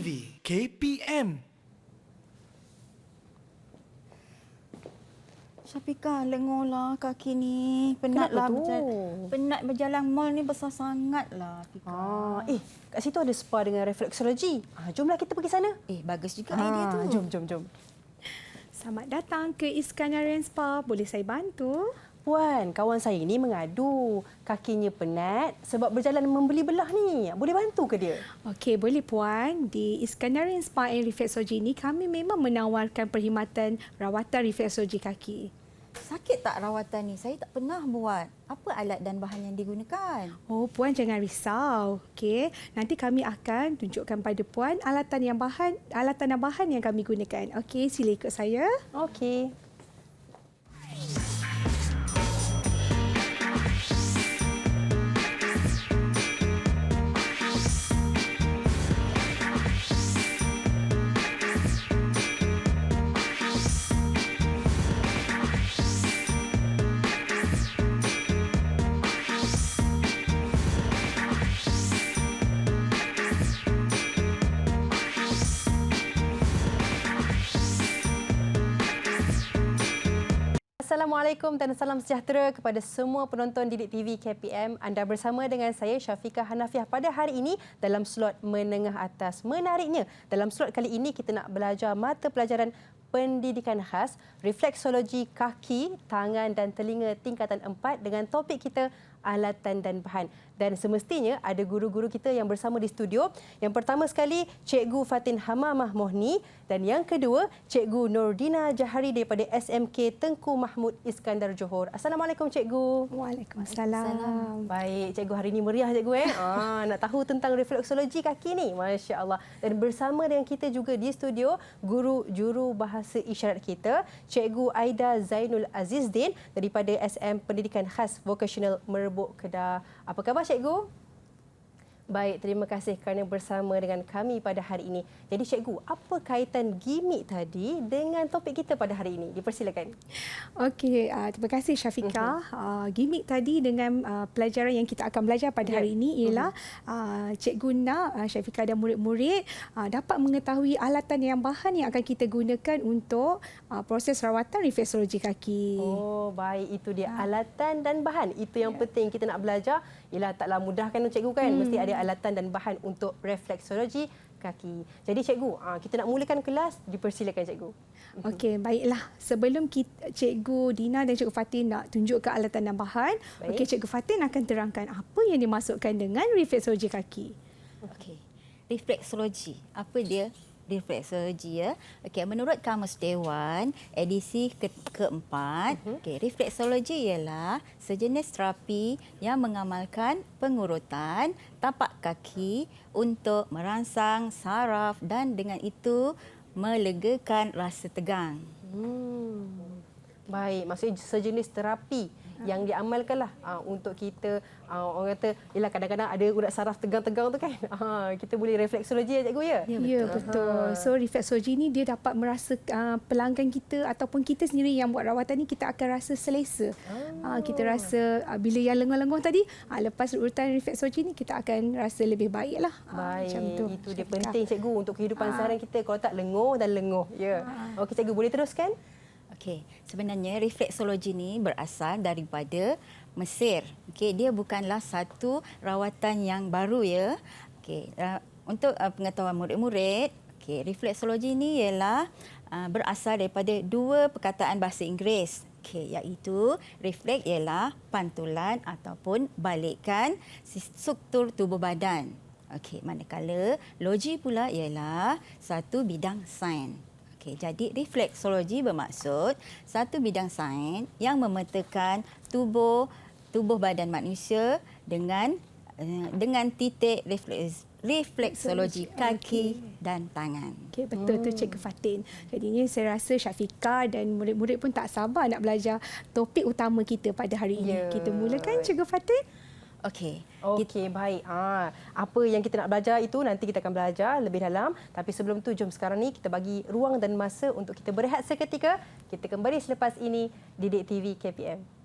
TV KPM. Syafiqah, lengolah kaki ni. Penatlah penat berjalan mall ni besar sangatlah, Fika. Kat situ ada spa dengan refleksologi. Jomlah kita pergi sana. Bagus juga idea tu. Jom. Selamat datang ke Iskandarian Spa. Boleh saya bantu? Puan, kawan saya ni mengadu kakinya penat sebab berjalan membeli belah ni. Boleh bantu ke dia? Okey, boleh Puan. Di Iskandarian Spa and Reflexology ni kami memang menawarkan perkhidmatan rawatan refleksologi kaki. Sakit tak rawatan ni? Saya tak pernah buat. Apa alat dan bahan yang digunakan? Oh, Puan jangan risau. Okey, nanti kami akan tunjukkan pada Puan alatan dan bahan yang kami gunakan. Okey, sila ikut saya. Okey. Assalamualaikum dan salam sejahtera kepada semua penonton Didik TV KPM. Anda bersama dengan saya Syafiqah Hanafiah pada hari ini dalam slot menengah atas. Menariknya, dalam slot kali ini kita nak belajar mata pelajaran pendidikan khas refleksologi kaki, tangan dan telinga tingkatan 4 dengan topik kita alatan dan bahan. Dan semestinya ada guru-guru kita yang bersama di studio. Yang pertama sekali, Cikgu Fatin Hamamah Mohni dan yang kedua, Cikgu Nordina Jahari daripada SMK Tengku Mahmud Iskandar Johor. Assalamualaikum Cikgu. Waalaikumsalam. Baik, Cikgu hari ini meriah Cikgu nak tahu tentang refleksologi kaki ni. Masya-Allah. Dan bersama dengan kita juga di studio guru juru bahasa isyarat kita, Cikgu Aida Zainul Azizdin daripada SM Pendidikan Khas Vocational Merbuk Kedah. Apa khabar Cikgu? Baik, terima kasih kerana bersama dengan kami pada hari ini. Jadi Cikgu, apa kaitan gimmick tadi dengan topik kita pada hari ini? Dipersilakan. Okey, terima kasih Syafiqah. Gimmick tadi dengan pelajaran yang kita akan belajar pada hari ini ialah Cikgu nak Syafiqah dan murid-murid dapat mengetahui alatan yang bahan yang akan kita gunakan untuk proses rawatan refleksologi kaki. Oh, baik. Itu dia alatan dan bahan. Itu yang penting kita nak belajar. Ialah taklah mudah kan Cikgu kan? Mesti ada alatan dan bahan untuk refleksologi kaki. Jadi Cikgu, kita nak mulakan kelas. Dipersilakan Cikgu. Okey, baiklah. Sebelum Cikgu Dina dan Cikgu Fatin nak tunjukkan alatan dan bahan, okey, Cikgu Fatin akan terangkan apa yang dimaksudkan dengan refleksologi kaki. Okey. Refleksologi. Apa dia? Refleksologi ya. Okey, menurut Kamus Dewan edisi keempat, refleksologi ialah sejenis terapi yang mengamalkan pengurutan tapak kaki untuk merangsang saraf dan dengan itu melegakan rasa tegang. Baik, maksudnya sejenis terapi yang diamalkanlah untuk kita, orang kata, ialah kadang-kadang ada urat saraf tegang-tegang tu kan. Kita boleh refleksologi ya Cikgu ya? Ya, betul. So refleksologi ni dia dapat merasa pelanggan kita ataupun kita sendiri yang buat rawatan ni kita akan rasa selesa. Kita rasa bila yang lenguh-lenguh tadi, lepas urutan refleksologi ni kita akan rasa lebih baiklah. Baik, Macam tu. itu dia penting Cikgu untuk kehidupan seharian kita. Kalau tak lenguh dan lenguh. Ya. Okey Cikgu, boleh teruskan? Okey, sebenarnya refleksologi ni berasal daripada Mesir. Okey, dia bukanlah satu rawatan yang baru ya. Okey, untuk pengetahuan murid-murid, okey, refleksologi ni ialah berasal daripada dua perkataan bahasa Inggeris. Okey, iaitu refleks ialah pantulan ataupun balikkan struktur tubuh badan. Okey, manakala logi pula ialah satu bidang sains. Okey, jadi refleksologi bermaksud satu bidang sains yang memetakan tubuh badan manusia dengan titik refleksologi kaki dan tangan. Okey, betul tu Cikgu Fatin. Jadi ini saya rasa Syafiqah dan murid-murid pun tak sabar nak belajar topik utama kita pada hari ini. Kita mulakan Cikgu Fatin. Okey. Okey, baik. Apa yang kita nak belajar itu nanti kita akan belajar lebih dalam. Tapi sebelum tu, jom sekarang ni kita bagi ruang dan masa untuk kita berehat seketika. Kita kembali selepas ini Didik TV KPM.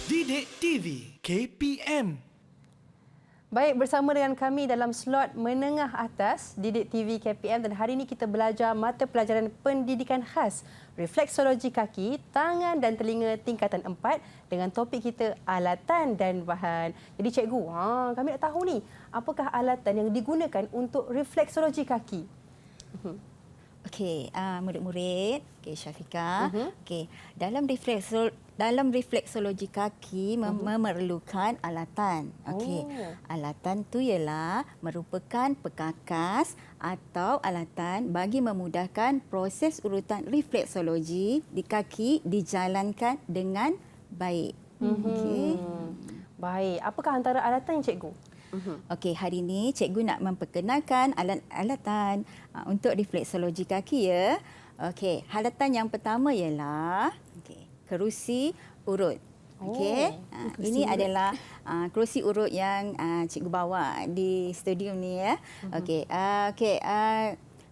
Didik TV KPM. Baik, bersama dengan kami dalam slot menengah atas Didik TV KPM dan hari ini kita belajar mata pelajaran pendidikan khas refleksologi kaki, tangan dan telinga tingkatan 4 dengan topik kita alatan dan bahan. Jadi cikgu, kami nak tahu ni, apakah alatan yang digunakan untuk refleksologi kaki? Okey, murid-murid, Syafiqah. Okey, dalam refleksologi kaki memerlukan alatan. Okey. Alatan tu ialah merupakan perkakas atau alatan bagi memudahkan proses urutan refleksologi di kaki dijalankan dengan baik. Okey. Baik, apakah antara alatan cikgu? Okey, hari ini cikgu nak memperkenalkan alatan untuk refleksologi kaki ya. Okey, alatan yang pertama ialah kerusi urut. Okey. Ini adalah kerusi urut yang cikgu bawa di studio ni ya. Okey.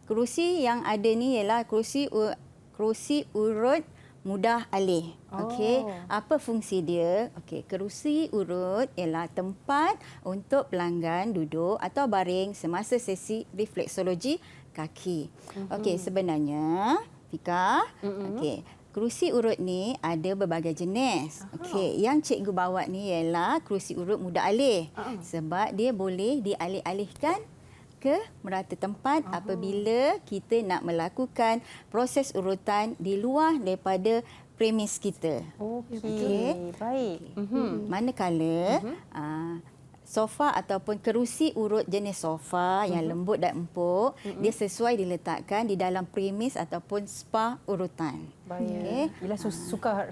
Kerusi yang ada ni ialah kerusi urut mudah alih. Okey, apa fungsi dia? Okey, kerusi urut ialah tempat untuk pelanggan duduk atau baring semasa sesi refleksologi kaki. Okey, sebenarnya Fika, okey, kerusi urut ni ada berbagai jenis. Okey, yang cikgu bawa ni ialah kerusi urut mudah alih. Sebab dia boleh dialih-alihkan ke merata tempat apabila kita nak melakukan proses urutan di luar daripada premis kita. Okey, baik. Manakala sofa ataupun kerusi urut jenis sofa yang lembut dan empuk, dia sesuai diletakkan di dalam premis ataupun spa urutan. Baik. Yelah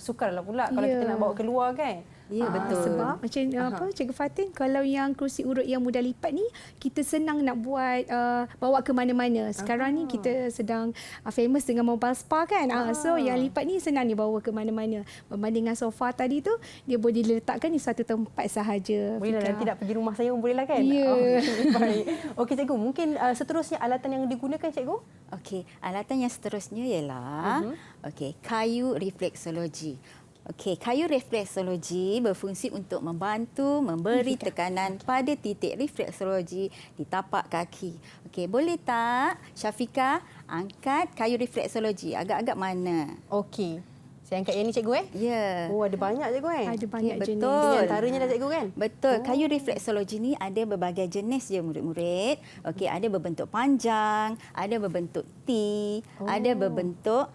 sukarlah pula kalau kita nak bawa keluar kan. Ya, betul. Sebab macam Cikgu Fatin, kalau yang kerusi urut yang mudah lipat ni, kita senang nak buat bawa ke mana-mana. Sekarang ni kita sedang famous dengan mobile spa kan. So yang lipat ni senang dibawa ke mana-mana. Berbanding dengan sofa tadi tu, dia boleh diletakkan di satu tempat sahaja. Bolehlah, nanti nak pergi rumah saya pun bolehlah kan. Ya. Baik. Okey cikgu, mungkin seterusnya alatan yang digunakan cikgu? Okey, alatan yang seterusnya ialah kayu refleksologi. Okey, kayu refleksologi berfungsi untuk membantu memberi tekanan pada titik refleksologi di tapak kaki. Okey, boleh tak Syafiqah angkat kayu refleksologi agak-agak mana? Okey. Saya angkat yang ni cikgu Ya. Oh, ada banyak cikgu Ada banyak jenis. betul. Ini antaranya dah cikgu kan? Betul. Kayu refleksologi ni ada berbagai jenis je murid-murid. Okey, ada berbentuk panjang, ada berbentuk T, ada berbentuk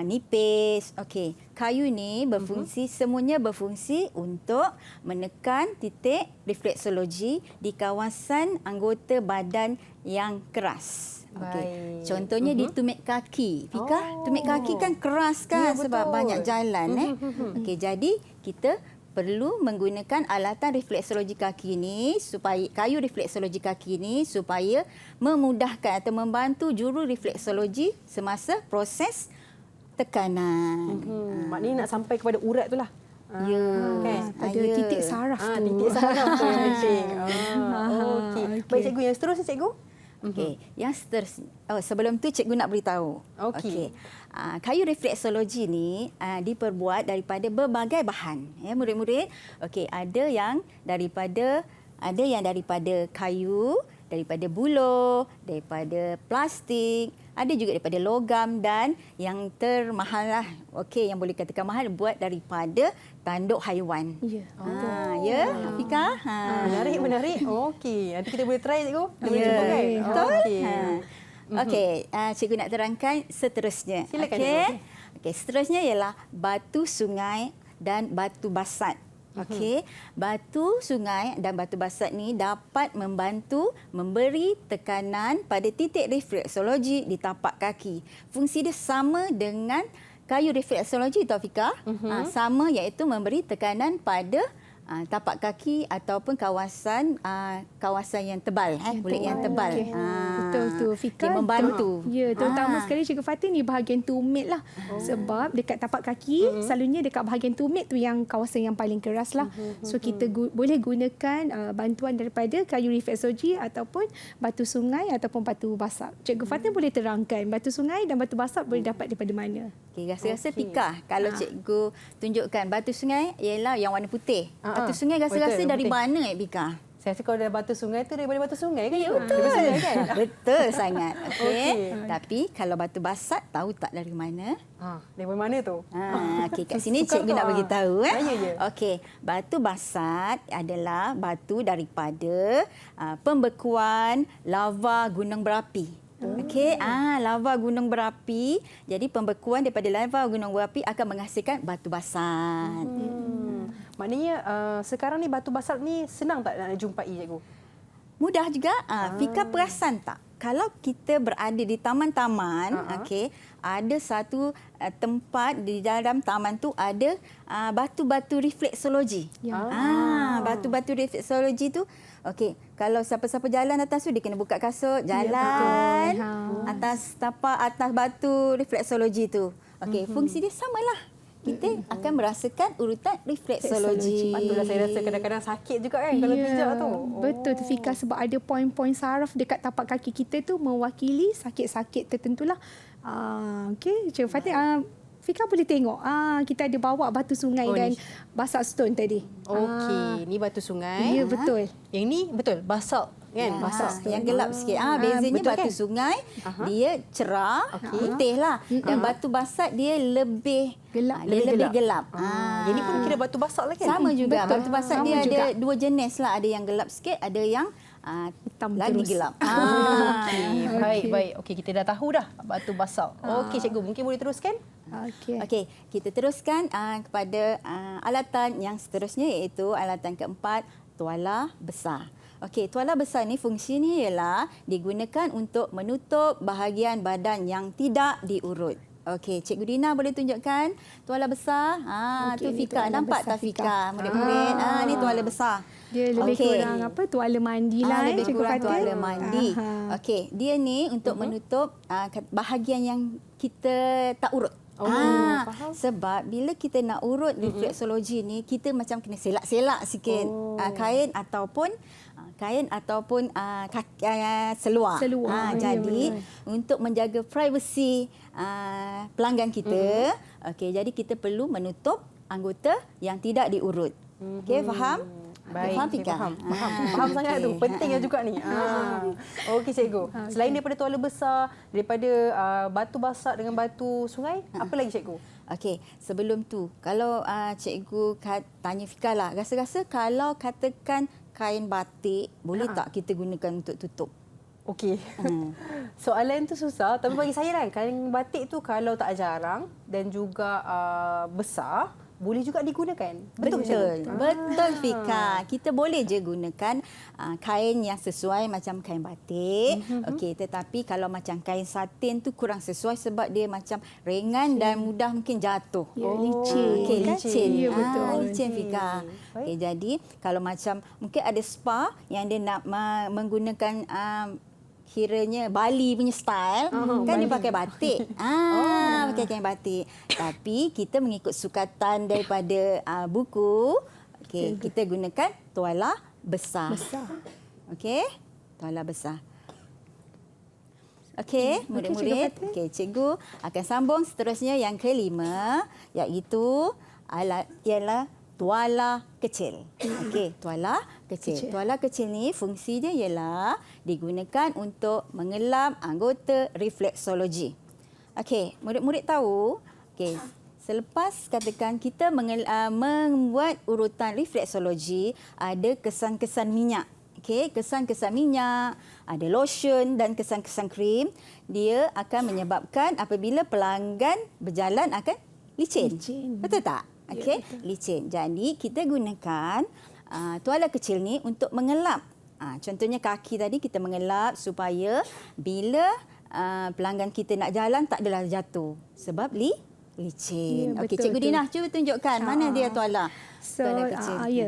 nipis. Okey, kayu ni berfungsi semuanya berfungsi untuk menekan titik refleksologi di kawasan anggota badan yang keras. Okey. Contohnya di tumit kaki. Fika, tumit kaki kan keras kan sebab banyak jalan Okey, jadi kita perlu menggunakan alatan refleksologi kaki ni supaya kayu refleksologi kaki ni supaya memudahkan atau membantu juru refleksologi semasa proses tekanan. Maknanya nak sampai kepada urat tu lah. Ya, kan? Ada titik saraf tu. Titik saraf tu yang penting. Okey. Baik cikgu, yang seterusnya cikgu? Okey, yang seterusnya. Sebelum tu cikgu nak beritahu. Okey. Kayu refleksologi ni diperbuat daripada berbagai bahan. Ya, murid-murid. Okey, ada yang daripada kayu, daripada buluh, daripada plastik, ada juga daripada logam dan yang termahal lah. Okey, yang boleh katakan mahal buat daripada tanduk haiwan. Ya. Ya, Fika. Menarik. Okey, nanti kita boleh try cikgu. Kita boleh Ya, cuba kan? betul. Okey. Okey, cikgu nak terangkan seterusnya. Silakan, Okey. cikgu. Okey, seterusnya ialah batu sungai dan batu basat. Okey, batu sungai dan batu basat ni dapat membantu memberi tekanan pada titik refleksologi di tapak kaki. Fungsi dia sama dengan kayu refleksologi, Taufika. Sama, iaitu memberi tekanan pada tapak kaki ataupun kawasan yang tebal, kulit yang tebal. Okey. Betul tu Fika. Dia membantu. Ya, terutama sekali Cikgu Fatin ni bahagian tumit lah. Sebab dekat tapak kaki selalunya dekat bahagian tumit tu yang kawasan yang paling keras lah. So kita boleh gunakan bantuan daripada kayu refleksologi ataupun batu sungai ataupun batu basap. Cikgu Fatin boleh terangkan batu sungai dan batu basap boleh dapat daripada mana? Okey, rasa-rasa Fika. Kalau cikgu tunjukkan batu sungai ialah yang warna putih. Batu sungai rasa-rasa Betul, dari putih. mana Fika? Saya rasa kalau ada batu sungai tu daripada batu sungai kan? Ya, Cikgu? betul. Daripada sungai kan? Betul sangat. Okey. Okey. Tapi kalau batu basat tahu tak dari mana? Daripada mana tu? Okey, kat sini Sukar cikgu tu, nak bagi tahu Ya, ya. Okey, batu basat adalah batu daripada pembekuan lava gunung berapi. Okey, lava gunung berapi. Jadi pembekuan daripada lava gunung berapi akan menghasilkan batu basat. Maknanya sekarang ni batu basalt ni senang tak nak jumpai, cikgu? Mudah juga. Fika perasan tak? Kalau kita berada di taman-taman, okey, ada satu tempat di dalam taman tu ada batu-batu refleksologi. Ya. Batu-batu refleksologi tu, okey, kalau siapa-siapa jalan atas tu dia kena buka kasut, jalan atas tapak atas batu refleksologi tu. Okey, fungsi dia samalah. Kita akan merasakan urutan refleksologi. Patutlah saya rasa kadang-kadang sakit juga kan kalau pijak tu. Betul tu Fika, sebab ada poin-poin saraf dekat tapak kaki kita tu mewakili sakit-sakit tertentulah. Okey, Cikgu Fatin, Fika boleh tengok. Kita ada bawa batu sungai dan basalt stone tadi. Okey, ni batu sungai. Ya, betul. Yang ni betul basalt kan? Basalt yang gelap sikit. Bezanya betul batu kan? sungai dia cerah, putih lah. Dan batu basalt dia lebih Gelap. Dia lebih gelap. Yang ni pun kira batu basalt lah kan? Sama juga. Betul. Batu basalt Sama dia juga. ada dua jenis lah. Ada yang gelap sikit, ada yang Hitam lagi terus. gelap. Baik. Okey, kita dah tahu dah batu basalt. Okey, cikgu mungkin boleh teruskan? Okey. Okey, kita teruskan kepada alatan yang seterusnya, iaitu alatan keempat, tuala besar. Okey, tuala besar ni fungsinya ialah digunakan untuk menutup bahagian badan yang tidak diurut. Okey, Cikgu Dina boleh tunjukkan tuala besar? Okey, Tu ni Fika. tuala Nampak besar, tak Fika? Fika? Murid-murid. Ni tuala besar. Dia lebih Okey. kurang tuala mandi lah. Lebih Cikgu kurang Fatin. tuala mandi. Okey, dia ni untuk menutup bahagian yang kita tak urut. Faham. Sebab bila kita nak urut refleksologi ni, kita macam kena selak-selak sikit kain ataupun seluar. Seluar. Ya, Jadi untuk menjaga privasi pelanggan kita, okey, jadi kita perlu menutup anggota yang tidak diurut. Okey, faham? Baik, Faham, saya Fika? faham sangat tu. okey. Pentingnya juga ni. Okey, cikgu. Selain daripada tuala besar, daripada batu basalt dengan batu sungai, apa lagi cikgu? Okey, sebelum tu, kalau cikgu tanya Fika lah, rasa-rasa kalau katakan kain batik, boleh tak kita gunakan untuk tutup? Okey. Soalan tu susah, tapi bagi saya kan, kain batik tu kalau tak jarang dan juga besar, boleh juga digunakan. Betul ke, cikgu? Betul Fika. Kita boleh je gunakan kain yang sesuai macam kain batik. Okey, tetapi kalau macam kain satin tu kurang sesuai sebab dia macam ringan dan mudah mungkin jatuh. Ya, licin. Okey, kan? licin. Ya, betul. Licin Fika. Okey, jadi kalau macam mungkin ada spa yang dia nak menggunakan kiranya Bali punya style, kan dia pakai batik. Pakai kain batik. Tapi kita mengikut sukatan daripada buku, okey, kita gunakan tuala besar. Okey, tuala besar. Okey, murid-murid. Okey, cikgu akan sambung seterusnya yang kelima, iaitu ialah tuala kecil. Okey, tuala kecil. Tuala kecil ni fungsi dia ialah digunakan untuk mengelap anggota refleksologi. Okey, murid-murid tahu, okey, selepas katakan kita membuat urutan refleksologi, ada kesan-kesan minyak. Okey, kesan-kesan minyak, ada lotion dan kesan-kesan krim. Dia akan menyebabkan apabila pelanggan berjalan akan licin. Betul tak? Okey, licin. Jadi kita gunakan tuala kecil ni untuk mengelap. Contohnya kaki tadi kita mengelap supaya bila pelanggan kita nak jalan tak adalah jatuh sebab licin. Ya, Okey, betul Cikgu tu. Dina cuba tunjukkan mana dia tuala. So, Tuala kecil.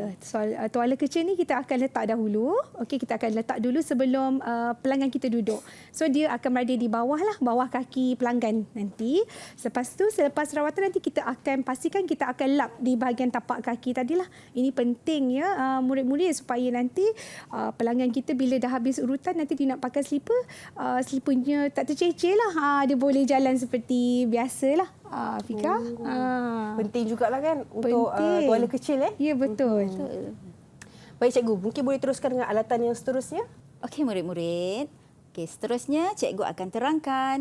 tuala kecil ni kita akan letak dahulu. Okey, kita akan letak dulu sebelum pelanggan kita duduk. So, dia akan berada di bawah lah, bawah kaki pelanggan nanti. Lepas tu, selepas rawatan nanti kita akan pastikan kita akan lap di bahagian tapak kaki tadilah. Ini penting ya, murid-murid supaya nanti pelanggan kita bila dah habis urutan nanti dia nak pakai slipper, slippernya tak terceceh lah. Dia boleh jalan seperti biasalah. Fika. Penting jugalah kan untuk Penting. tuala kecil Ya, betul. Baik cikgu, mungkin boleh teruskan dengan alatan yang seterusnya? Okey murid-murid. Okey, seterusnya cikgu akan terangkan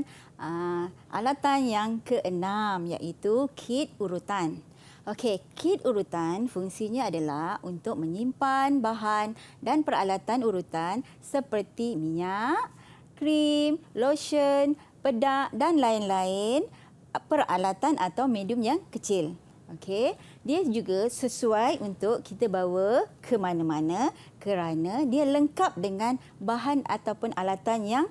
alatan yang keenam iaitu kit urutan. Okey, kit urutan fungsinya adalah untuk menyimpan bahan dan peralatan urutan seperti minyak, krim, lotion, pedak dan lain-lain, peralatan atau medium yang kecil. Okey, dia juga sesuai untuk kita bawa ke mana-mana kerana dia lengkap dengan bahan ataupun alatan yang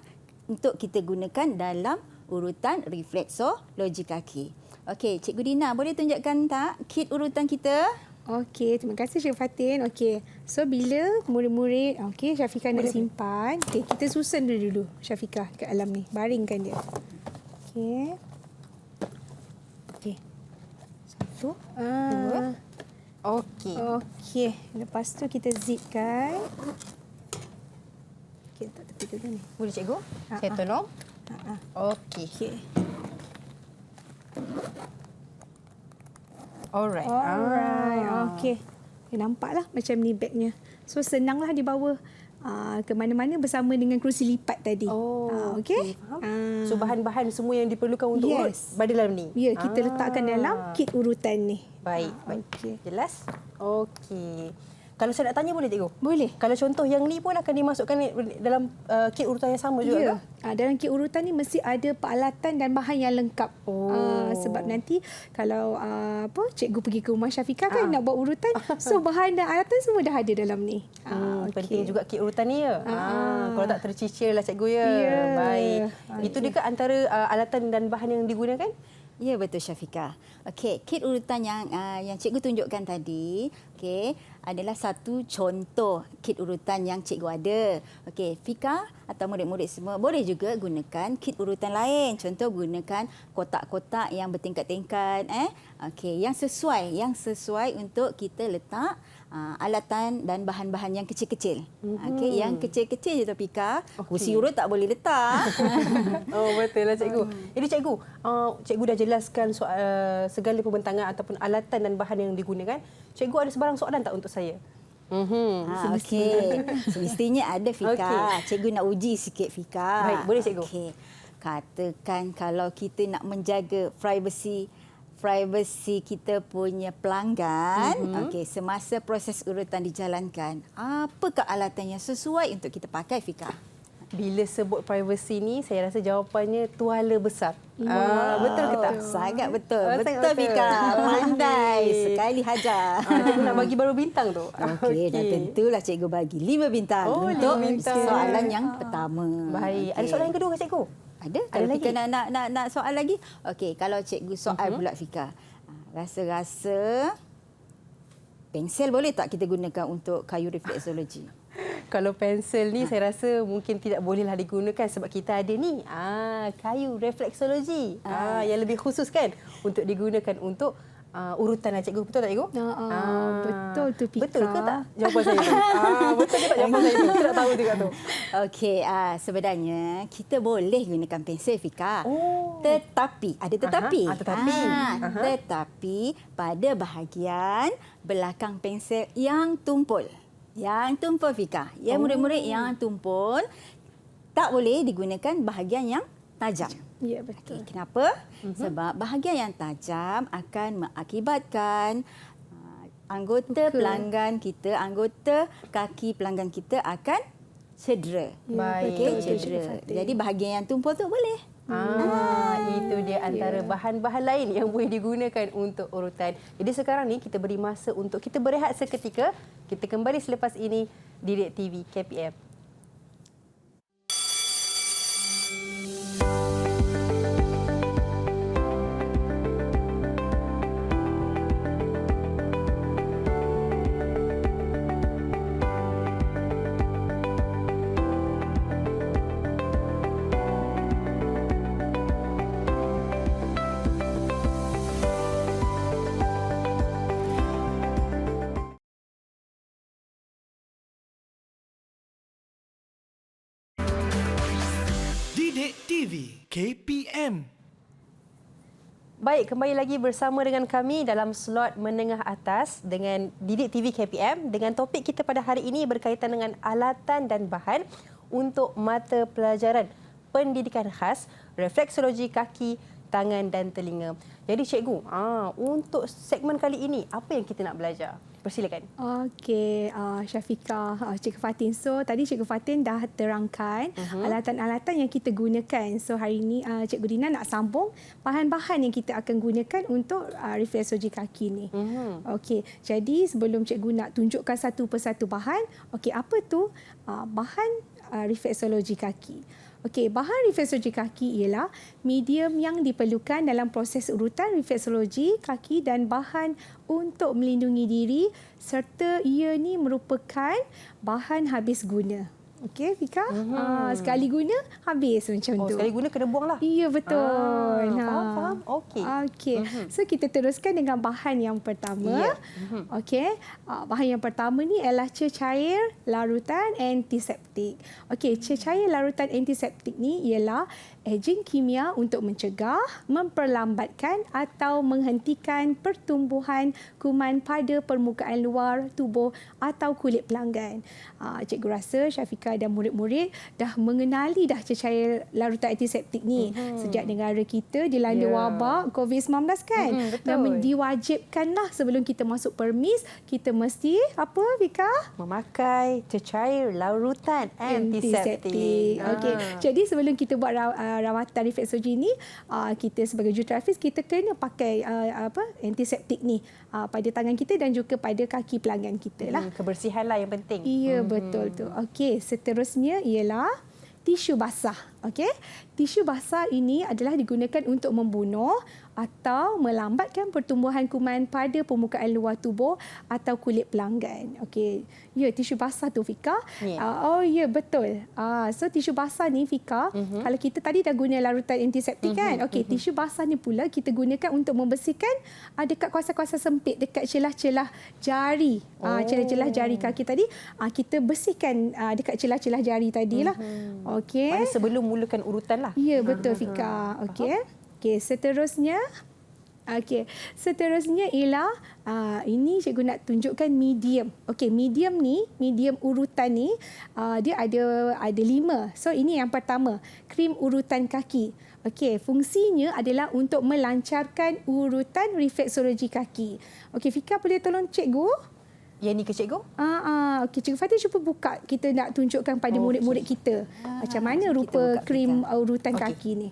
untuk kita gunakan dalam urutan refleksologi kaki. Okey, Cikgu Dina boleh tunjukkan tak kit urutan kita? Okey, terima kasih Cik Fatin. Okey, so bila murid-murid, okey, Syafiqah nak simpan. Okey, kita susun dulu Syafiqah kat alam ni. Baringkan dia. Okey. Okey. Satu. Dua. Okey. Okey, lepas tu kita zipkan. Okey, tak tepi tu ni. Boleh cikgu? Saya tolong. Okey. Okey. Alright. Alright. Okey. Nampaklah macam ni bagnya. So senanglah dibawa ke mana-mana bersama dengan kerusi lipat tadi. Okey. Faham. So bahan-bahan semua yang diperlukan untuk urut pada dalam ni. Ya, kita letakkan dalam kit urutan ni. Baik, baik. Okey. Jelas? Okey. Kalau saya nak tanya boleh cikgu? Boleh. Kalau contoh yang ni pun akan dimasukkan dalam kit urutan yang sama juga Ya. ke? Dalam kit urutan ni mesti ada peralatan dan bahan yang lengkap. Sebab nanti kalau cikgu pergi ke rumah Syafiqah kan nak buat urutan, so bahan dan alatan semua dah ada dalam ni. Penting juga kit urutan ni ya. Kalau tak tercicir lah cikgu ya. Ya. Baik. Itu dia ke antara alatan dan bahan yang digunakan? Ya, betul Syafiqah. Okey, kit urutan yang cikgu tunjukkan tadi, okey, adalah satu contoh kit urutan yang cikgu ada. Okey, Fika atau murid-murid semua boleh juga gunakan kit urutan lain. Contoh gunakan kotak-kotak yang bertingkat-tingkat okey, yang sesuai untuk kita letak alatan dan bahan-bahan yang kecil-kecil. Okey, yang kecil-kecil je tu Fika. Kursi urut tak boleh letak. Oh, betul lah cikgu. Jadi cikgu, cikgu dah jelaskan segala pembentangan ataupun alatan dan bahan yang digunakan. Cikgu ada sebarang soalan tak untuk saya? Okey. Semestinya ada Fika. Okey. Cikgu nak uji sikit Fika. Baik, boleh cikgu. Okey. Katakan kalau kita nak menjaga privasi kita punya pelanggan, okey, semasa proses urutan dijalankan, apakah alatan yang sesuai untuk kita pakai Fika? Bila sebut privacy ni, saya rasa jawapannya tuala besar. Betul ke tak? Sangat betul. Sangat Betul Fika. Pandai sekali hajar. Cikgu nak bagi baru bintang tu. Okey, dah tentulah cikgu bagi 5 bintang untuk 5 bintang. soalan yang pertama. Baik. Ada soalan yang kedua ke cikgu? Ada? Kalau Fika nak soal lagi? Okey, kalau cikgu soal pula Fika. Rasa-rasa pensel boleh tak kita gunakan untuk kayu refleksologi? Kalau pensel ni saya rasa mungkin tidak bolehlah digunakan sebab kita ada ni kayu refleksologi yang lebih khusus kan untuk digunakan untuk urutan lah cikgu. Betul tak cikgu? Betul tu Pika. Betul ke tak jawapan saya tu? Betul ke tak jawapan saya tu? Kita tak tahu juga tu. Okey, sebenarnya kita boleh gunakan pensel Fika. Tetapi, ada tetapi. Tetapi pada bahagian belakang pensel yang tumpul. Yang tumpul Fika. Ya, murid-murid yang tumpul tak boleh digunakan bahagian yang tajam. Ya, betul. Okay, kenapa? Sebab bahagian yang tajam akan mengakibatkan anggota pelanggan kita, anggota kaki pelanggan kita akan cedera. Baik. Okey, cedera. Jadi bahagian yang tumpul tu boleh. Itu dia antara bahan-bahan lain yang boleh digunakan untuk urutan. Jadi sekarang ni kita beri masa untuk kita berehat seketika. Kita kembali selepas ini di Didik TV KPM. Didik TV KPM. Baik, kembali lagi bersama dengan kami dalam slot menengah atas dengan Didik TV KPM dengan topik kita pada hari ini berkaitan dengan alatan dan bahan untuk mata pelajaran pendidikan khas, refleksologi kaki, tangan dan telinga. Jadi cikgu, untuk segmen kali ini apa yang kita nak belajar? Persilakan. Okey, Syafiqah, Cikgu Fatin. So, tadi Cikgu Fatin dah terangkan alatan-alatan yang kita gunakan. So, hari ini Cikgu Dina nak sambung bahan-bahan yang kita akan gunakan untuk refleksologi kaki ni. Okey, jadi sebelum Cikgu nak tunjukkan satu persatu bahan, okey, apa tu bahan refleksologi kaki? Okey, bahan refleksologi kaki ialah medium yang diperlukan dalam proses urutan refleksologi kaki dan bahan untuk melindungi diri serta ia ni merupakan bahan habis guna. Okey, Fika? Sekali guna, habis macam tu. Sekali guna kena buang lah. Ya, betul. Faham. Okey. Okey. So, kita teruskan dengan bahan yang pertama. Okey. Bahan yang pertama ni ialah cecair larutan antiseptik. Okey, cecair larutan antiseptik ni ialah agent kimia untuk mencegah, memperlambatkan atau menghentikan pertumbuhan kuman pada permukaan luar tubuh atau kulit pelanggan. Cikgu rasa Syafiqah dan murid-murid dah mengenali dah cecair larutan antiseptik ni sejak negara kita dilanda wabak COVID-19 kan. Dan diwajibkanlah sebelum kita masuk permis, kita mesti apa, Fika? Memakai cecair larutan antiseptik. Okey. Jadi sebelum kita buat rawatan refleksologi ni, kita sebagai juruterapis kita kena pakai antiseptik ni pada tangan kita dan juga pada kaki pelanggan kita lah. Kebersihan lah yang penting. Ya, betul tu. Okey, seterusnya ialah tisu basah. Okey, tisu basah ini adalah digunakan untuk membunuh atau melambatkan pertumbuhan kuman pada permukaan luar tubuh atau kulit pelanggan. Okey, ya, tisu basah tu, Fika. Ya, betul. So tisu basah ni, Fika, kalau kita tadi dah guna larutan antiseptik kan. Okey, tisu basah ni pula kita gunakan untuk membersihkan dekat kawasan-kawasan sempit, dekat celah-celah jari. Celah-celah jari kaki tadi, kita bersihkan dekat celah-celah jari tadilah. Okey. Mana sebelum mulakan urutan lah. Ya, betul, Fika. Okey. Okey, seterusnya ialah ini cikgu nak tunjukkan medium. Okey, medium urutan ni dia ada 5. So ini yang pertama, krim urutan kaki. Okey, fungsinya adalah untuk melancarkan urutan refleksologi kaki. Okey, Fika boleh tolong cikgu? Yang ni ke cikgu? Okey, Cikgu Fatin cuba buka. Kita nak tunjukkan pada murid-murid kita macam mana rupa krim urutan kaki ni.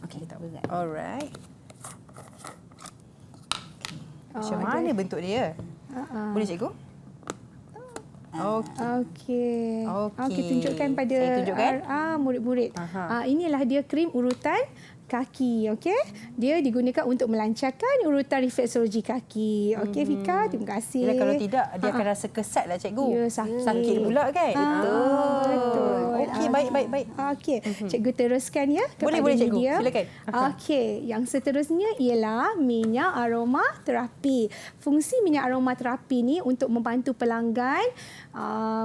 Okey, tak berat. Alright. Macam mana bentuk dia? Boleh cikgu? Okey. Okey. Tunjukkan pada Saya tunjukkan? Murid-murid. Inilah dia krim urutan kaki. Okey, dia digunakan untuk melancarkan urutan refleksologi kaki. Okey, Fika, terima kasih. Yelah, kalau tidak dia akan rasa kesat lah cikgu. Ya, sakit. Sakit pula kan? Betul. Okey, baik. Okey, cikgu teruskan ya kepada Boleh cikgu, medium. silakan. Okey, yang seterusnya ialah minyak aromaterapi. Fungsi minyak aromaterapi ni untuk membantu pelanggan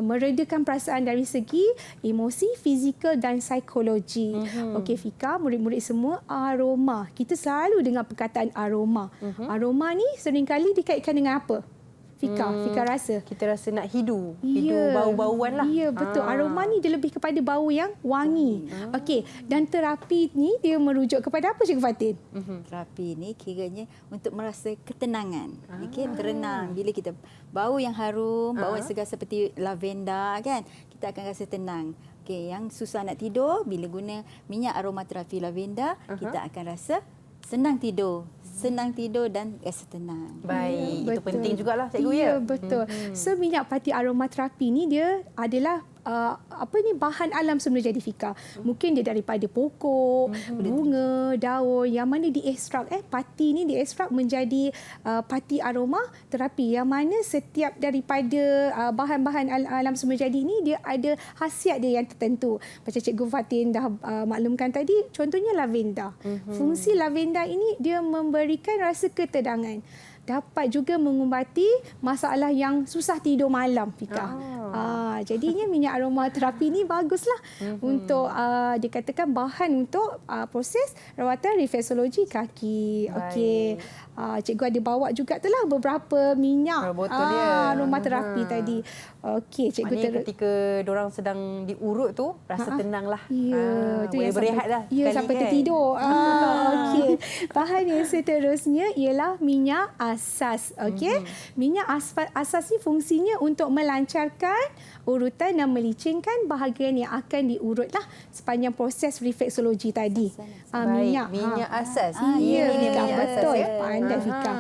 meredakan perasaan dari segi emosi, fizikal dan psikologi. Okey, Fika, murid-murid semua, aroma. Kita selalu dengar perkataan aroma. Aroma ni seringkali dikaitkan dengan apa? Fika rasa? Kita rasa nak hidu Ya. bau-bauan lah. Ya, betul. Aroma ni dia lebih kepada bau yang wangi. Okey, dan terapi ni dia merujuk kepada apa, Cikgu Fatin? Terapi ni kiranya untuk merasa ketenangan. Okey, terenang. Bila kita bau yang harum, bau yang segar seperti lavender kan, kita akan rasa tenang. Okey, yang susah nak tidur bila guna minyak aromaterapi lavender, kita akan rasa senang tidur dan rasa tenang. Baik, itu Betul. penting jugalah cikgu ya. Ya, betul. So minyak pati aromaterapi ni dia adalah bahan alam semula jadi, Fika. Mungkin dia daripada pokok, bunga, daun yang mana diekstrak pati ni diekstrak menjadi pati aroma terapi yang mana setiap daripada bahan-bahan alam semula jadi ni dia ada khasiat dia yang tertentu. Macam Cikgu Fatin dah maklumkan tadi, contohnya lavender. Fungsi lavender ini dia memberikan rasa ketenangan. Dapat juga mengubati masalah yang susah tidur malam, Fika. Jadinya minyak aromaterapi ni baguslah untuk dikatakan bahan untuk proses rawatan refleksologi kaki. Okey. Cikgu ada bawa juga tu lah beberapa minyak Botol dia. aromaterapi tadi. Okey, cikgu Maknanya ketika diorang sedang diurut tu rasa tenang lah. Ya, tu boleh yang berehat lah. Ya, sekali sampai kan? tertidur. Okey. Bahan yang seterusnya ialah minyak asas. Okey. Minyak asas ni fungsinya untuk melancarkan urutan dan melicin bahagian yang akan diurut lah sepanjang proses refleksologi tadi. Baik, minyak asas. Ya, Ini Fika, minyak asas, betul. ya? Pandai Fika.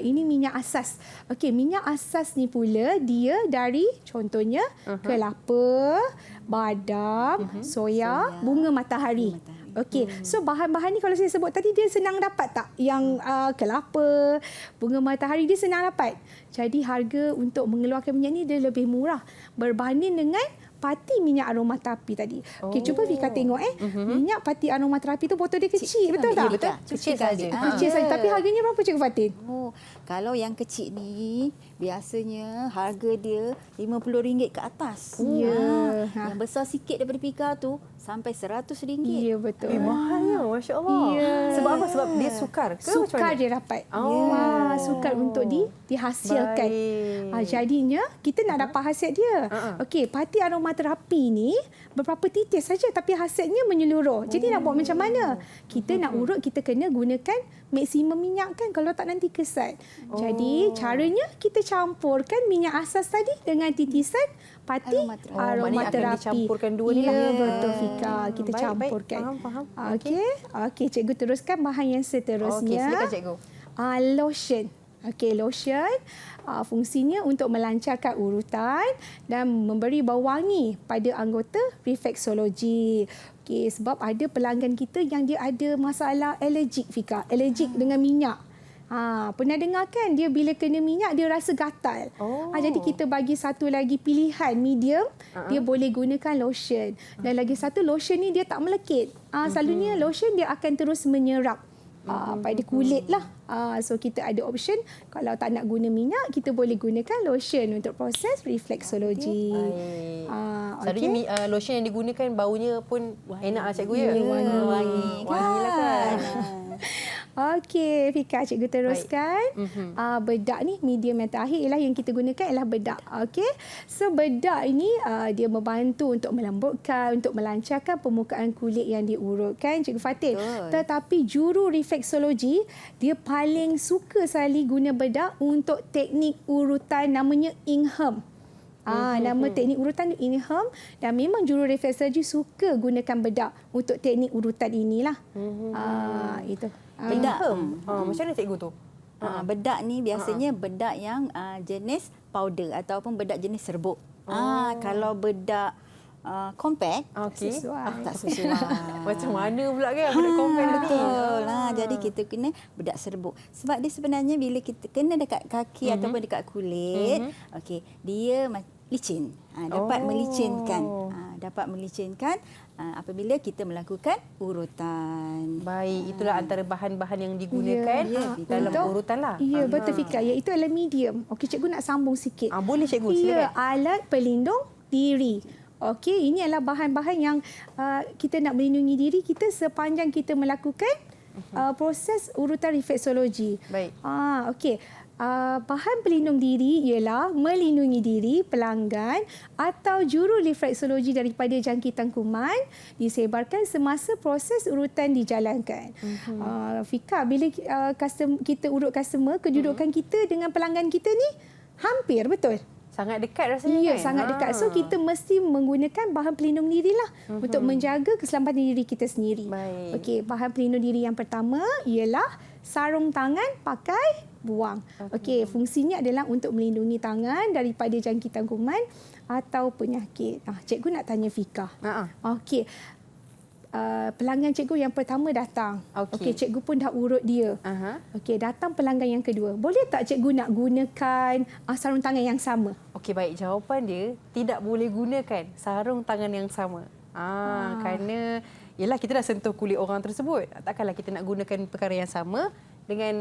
Ini minyak asas. Okey, minyak asas ni pula dia dari contohnya kelapa, badam, soya, bunga matahari. Okey, so bahan-bahan ni kalau saya sebut tadi dia senang dapat tak? Yang kelapa, bunga matahari dia senang dapat. Jadi harga untuk mengeluarkan minyak ni dia lebih murah berbanding dengan pati minyak aromaterapi tadi. Okey, cuba Fika tengok minyak pati aromaterapi tu botol dia kecil, betul tak? Ya, betul. Kecil saja. Kecil saja. Tapi harganya berapa Cikgu Fatin? Oh, kalau yang kecil ni biasanya harga dia RM50 ke atas. Ya. Yang besar sikit daripada Fika tu sampai RM100. Ya, betul. Mahalnya, Masya Allah. Ya. Sebab apa? Sebab dia sukar ke macam Sukar mana? dia dapat. Oh. Sukar untuk dihasilkan. Baik. Jadinya kita nak dapat hasil dia. Okey, pati aromaterapi ni beberapa titis saja tapi hasilnya menyeluruh. Jadi nak buat macam mana? Kita nak urut, kita kena gunakan maksimum minyak kan, kalau tak nanti kesat. Jadi caranya kita campurkan minyak asas tadi dengan titisan pati Aromaterapi. Maknanya akan dicampurkan dua ni lah. Ya, betul Fika. Kita Baik, campurkan. faham. Okey, cikgu teruskan bahan yang seterusnya. Okey, silakan cikgu. Lotion. Okey, lotion fungsinya untuk melancarkan urutan dan memberi bau wangi pada anggota refleksologi. Okey, sebab ada pelanggan kita yang dia ada masalah alergik Fika, alergik dengan minyak. Pernah dengar kan dia bila kena minyak dia rasa gatal. Jadi kita bagi satu lagi pilihan medium, dia boleh gunakan lotion. Dan lagi satu lotion ni dia tak melekit. Selalunya lotion dia akan terus menyerap pada kulit lah. So kita ada option kalau tak nak guna minyak kita boleh gunakan lotion untuk proses refleksologi. Selalunya lotion yang digunakan baunya pun enak lah cikgu ya? Wangi. Wangilah kan? Okey, Fika, cikgu teruskan. Bedak ni medium yang terakhir ialah yang kita gunakan ialah bedak. Okey. So bedak ini dia membantu untuk melembutkan, untuk melancarkan permukaan kulit yang diurutkan Cikgu Fatin. Tetapi juru refleksologi dia paling suka sekali guna bedak untuk teknik urutan namanya Ingham. Nama teknik urutan Ingham dan memang juru refleksologi suka gunakan bedak untuk teknik urutan inilah. Itu. Bedak. Macam mana cikgu tu? Bedak ni biasanya bedak yang jenis powder ataupun bedak jenis serbuk. Kalau bedak compact tak sesuai. Macam mana pula kan bedak compact ni? Betul lah. Jadi kita kena bedak serbuk. Sebab dia sebenarnya bila kita kena dekat kaki ataupun dekat kulit, okey, dia licin. Dapat melicinkan. Dapat melicinkan apabila kita melakukan urutan. Baik, itulah antara bahan-bahan yang digunakan dalam urutan lah. Ya, betul Fika. Iaitu adalah medium. Okey, cikgu nak sambung sikit. Boleh cikgu, Ya, silakan. alat pelindung diri. Okey, ini adalah bahan-bahan yang kita nak melindungi diri kita sepanjang kita melakukan proses urutan refleksologi. Baik. Okey. Bahan pelindung diri ialah melindungi diri pelanggan atau juru refleksologi daripada jangkitan kuman disebarkan semasa proses urutan dijalankan. Fika, bila kita urut customer, kedudukan kita dengan pelanggan kita ni hampir betul. Sangat dekat rasanya Ya, kan? sangat dekat. So kita mesti menggunakan bahan pelindung dirilah untuk menjaga keselamatan diri kita sendiri. Baik. Okey, bahan pelindung diri yang pertama ialah sarung tangan pakai buang. Okey, fungsinya adalah untuk melindungi tangan daripada jangkitan kuman atau penyakit. Cikgu nak tanya Fika. Okey. Pelanggan cikgu yang pertama datang. Okey, cikgu pun dah urut dia. Okey, datang pelanggan yang kedua. Boleh tak cikgu nak gunakan sarung tangan yang sama? Okey, baik. Jawapan dia tidak boleh gunakan sarung tangan yang sama. Kerana yelah kita dah sentuh kulit orang tersebut. Takkanlah kita nak gunakan perkara yang sama dengan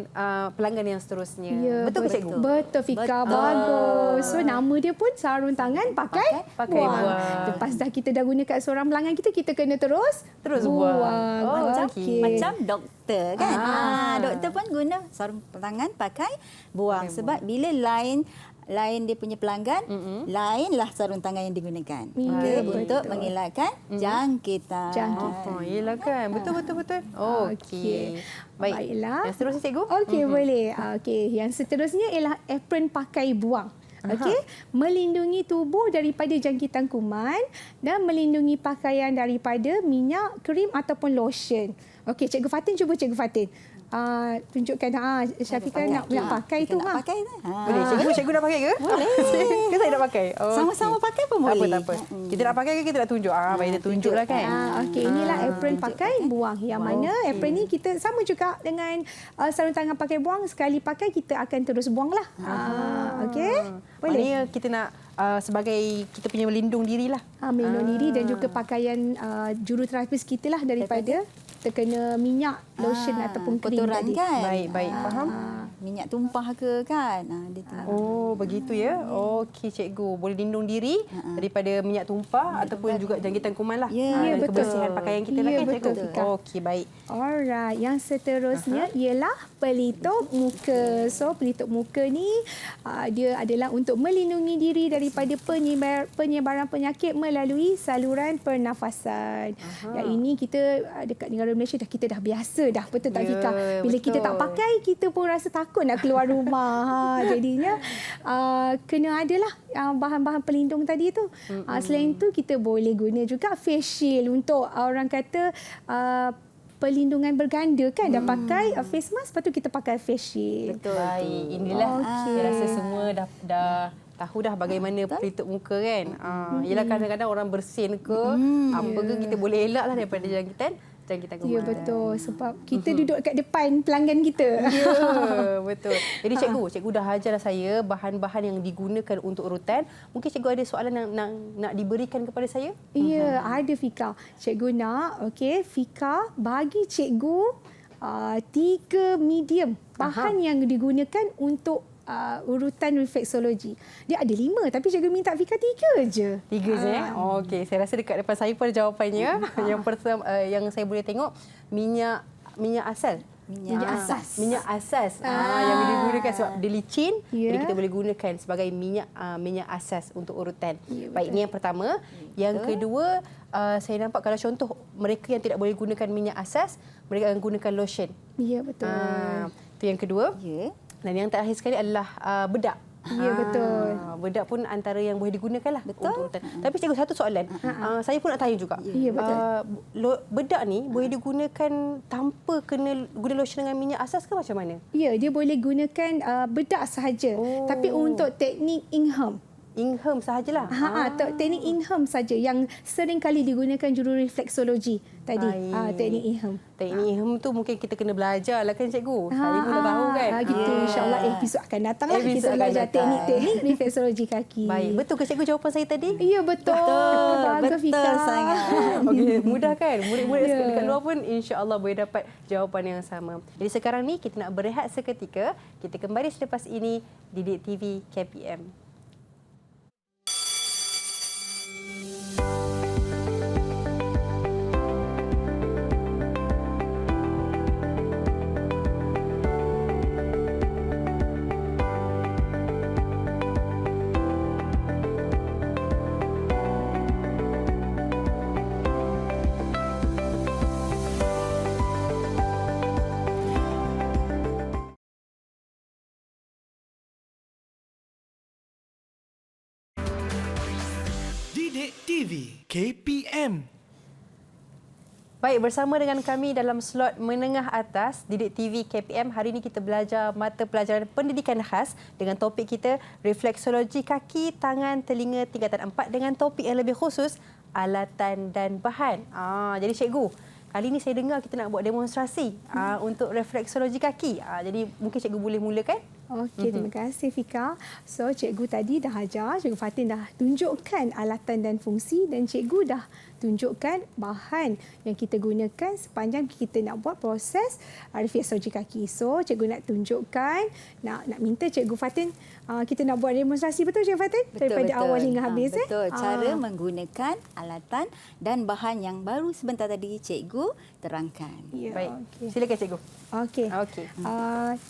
pelanggan yang seterusnya. Ya, Betul ke cikgu? Betul Fika, Betul. bagus. So nama dia pun sarung tangan pakai buang. buang. Lepas dah kita dah guna kat seorang pelanggan kita kena terus buang. Macam okey. macam doktor kan. Doktor pun guna sarung tangan pakai buang sebab bila lain dia punya pelanggan, lainlah sarung tangan yang digunakan. Okey, untuk mengelakkan jangkitan. Oh, yelah kan. Betul. Okey. Baiklah. Yang seterusnya cikgu? Okey, boleh. Okey, yang seterusnya ialah apron pakai buang. Okey, melindungi tubuh daripada jangkitan kuman dan melindungi pakaian daripada minyak, krim ataupun lotion. Okey, Cikgu Fatin, cuba Cikgu Fatin. Tunjukkan Syafiqah nak pakai tu. Nak pakai tu. Boleh. Cikgu nak pakai ke? Boleh. Ke saya nak pakai? Sama-sama pakai pun boleh. Tak apa. Kita nak pakai ke kita nak tunjuk? Baik dia tunjuklah kan. Okey, inilah apron pakai buang. Yang mana apron ni kita sama juga dengan sarung tangan pakai buang. Sekali pakai kita akan terus buanglah. Okey. Boleh. Maknanya kita nak sebagai kita punya melindung dirilah. Melindungi diri dan juga pakaian juruterapis kita lah daripada terkena minyak, lotion ataupun krim kotoran tadi. kan. Baik, faham. Minyak tumpah ke kan. Dia tu. Oh, begitu ya. Okey, cikgu. Boleh lindung diri daripada minyak tumpah ataupun juga jangkitan kuman lah. Ya, dan betul. kebersihan pakaian kita lah Ya, kan, betul, cikgu. Fika. Okey, baik. Alright, yang seterusnya ialah pelitup muka. So, pelitup muka ni dia adalah untuk melindungi diri daripada penyebaran penyakit melalui saluran pernafasan. Yang ini kita dekat negara Malaysia kita dah biasa dah, betul tak Fika? Bila betul. kita tak pakai, kita pun rasa takut nak keluar rumah. Jadinya kena adalah bahan-bahan pelindung tadi tu. Selain tu kita boleh guna juga face shield untuk orang kata perlindungan berganda kan. Dah pakai face mask, lepas tu kita pakai face shield. Betul. Baik, inilah saya rasa semua dah tahu dah bagaimana pelitup muka kan. Yelah kadang-kadang orang bersin ke apa ke kita boleh elak lah daripada jangkitan kuman. Ya, betul. Sebab kita duduk kat depan pelanggan kita. Ya, betul. Jadi cikgu dah ajar saya bahan-bahan yang digunakan untuk urutan. Mungkin cikgu ada soalan yang nak diberikan kepada saya? Ya, ada Fika. Cikgu nak, okey, Fika bagi cikgu 3 medium bahan yang digunakan untuk urutan refleksologi. Dia ada 5 tapi cikgu minta Fika 3 je. 3 je Okey, saya rasa dekat depan saya pun ada jawapannya. Yang pertama yang saya boleh tengok minyak asal. Minyak asas. Minyak asas yang digunakan sebab dia licin. Ya. Jadi kita boleh gunakan sebagai minyak asas untuk urutan. Ya, baik, ini yang pertama. Yang kedua, saya nampak kalau contoh mereka yang tidak boleh gunakan minyak asas, mereka akan gunakan lotion. Ya, betul. Itu yang kedua. Ya. Dan yang terakhir sekali adalah bedak. Ya, betul. Bedak pun antara yang boleh digunakan lah. Betul. Untuk urutan. Tapi cikgu, satu soalan. Saya pun nak tanya juga. Ya, betul. Bedak ni boleh digunakan tanpa kena guna lotion dengan minyak asas ke macam mana? Ya, dia boleh gunakan bedak sahaja. Tapi untuk teknik Ingham. Ingham sahajalah. Teknik Ingham saja yang sering kali digunakan juru refleksologi tadi. Baik. Teknik Ingham. Teknik Ingham tu mungkin kita kena belajar lah kan cikgu. Saya pun dah tahu kan. Gitu. InsyaAllah episod akan datang lah. Episod Kita akan belajar datang. teknik-teknik refleksologi kaki. Baik, betul ke cikgu jawapan saya tadi? Ya, betul. Bagus, Betul Fika. sangat. Okey, mudah kan? Murid-murid dekat luar pun insya-Allah boleh dapat jawapan yang sama. Jadi sekarang ni kita nak berehat seketika. Kita kembali selepas ini di Didik TV KPM. Didik TV KPM. Baik, bersama dengan kami dalam slot menengah atas Didik TV KPM. Hari ini kita belajar mata pelajaran pendidikan khas dengan topik kita refleksologi kaki, tangan, telinga tingkatan 4 dengan topik yang lebih khusus alatan dan bahan. Jadi cikgu, kali ini saya dengar kita nak buat demonstrasi untuk refleksologi kaki. Jadi mungkin cikgu boleh mulakan? Okey, terima kasih Fika. So, cikgu tadi dah ajar, Cikgu Fatin dah tunjukkan alatan dan fungsi dan cikgu dah tunjukkan bahan yang kita gunakan sepanjang kita nak buat proses refleksologi kaki. So, cikgu nak tunjukkan, nak minta Cikgu Fatin, kita nak buat demonstrasi, betul Cikgu Fatin? Daripada awal hingga habis. Betul. Cara menggunakan alatan dan bahan yang baru sebentar tadi Cikgu terangkan. Ya, Baik. okey. Silakan cikgu. Okey. Okey.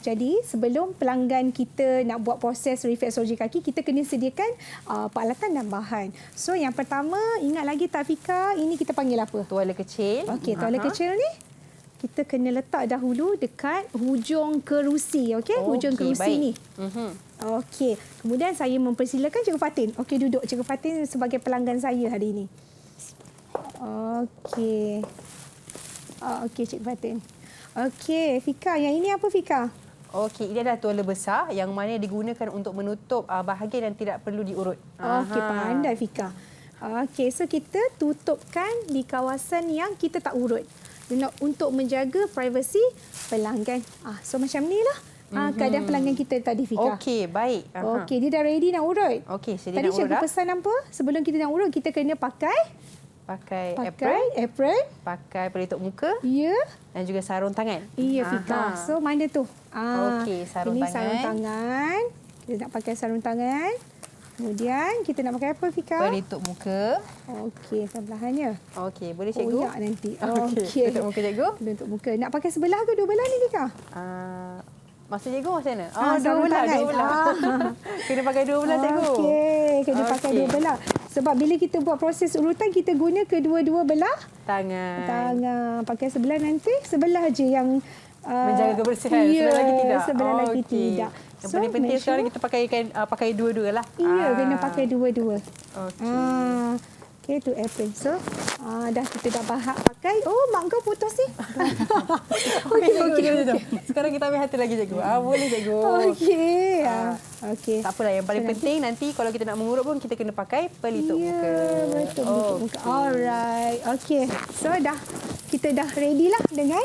Jadi sebelum pelanggan kita nak buat proses refleksologi kaki, kita kena sediakan peralatan dan bahan. So yang pertama, ingat lagi tak Fika, ini kita panggil apa? Tuala kecil. Okey, tuala kecil ni kita kena letak dahulu dekat hujung kerusi, okey? Hujung kerusi baik. ni. Okey. Kemudian saya mempersilakan Cikgu Fatin. Okey, duduk Cikgu Fatin sebagai pelanggan saya hari ini. Okey. Okey, Cikgu Fatin. Okey, Fika, yang ini apa Fika? Okey, ini adalah tuala besar yang mana digunakan untuk menutup bahagian yang tidak perlu diurut. Okey, pandai Fika. Okey, so kita tutupkan di kawasan yang kita tak urut untuk menjaga privasi pelanggan. So macam ni lah keadaan pelanggan kita tadi Fika. Okey, baik. Okey, dia dah ready nak urut. Okey, sedia Tadi nak urut cikgu dah. pesan apa? Sebelum kita nak urut, kita kena pakai apron, pakai pelitup muka ya, dan juga sarung tangan. iya Fika. So mana tu? Okey, sarung ini tangan. sarung tangan. Kita nak pakai sarung tangan. Kemudian kita nak pakai apa Fika? Pelitup muka. Okey, sebelahannya. Okey, boleh cikgu? Koyak nanti. Okey, pelitup muka cikgu. Pelitup muka. Nak pakai sebelah ke dua belah ni Fika? Maksud cikgu macam mana? Dua sarung belah, tangan. dua belah. Kena pakai dua belah cikgu. Okey, kena pakai dua belah. Sebab bila kita buat proses urutan, kita guna kedua-dua belah tangan. Pakai sebelah nanti, sebelah je yang menjaga kebersihan. Ya, Sebelah lagi tidak. Sebelah lagi Okey. tidak. Yang paling penting make sekarang sure- kita pakai dua-dua lah. Ya, kena pakai dua-dua. Okey. Okey, tu apron. So, dah kita dah bahak pakai. Oh, mak kau putus ni. Okey. Sekarang kita ambil hati lagi cikgu. Boleh cikgu. Okey. Okey. Tak apalah, yang paling penting nanti kalau kita nak mengurut pun kita kena pakai pelitup muka. Ya, betul pelitup muka. Alright. Okey. So kita dah ready lah dengan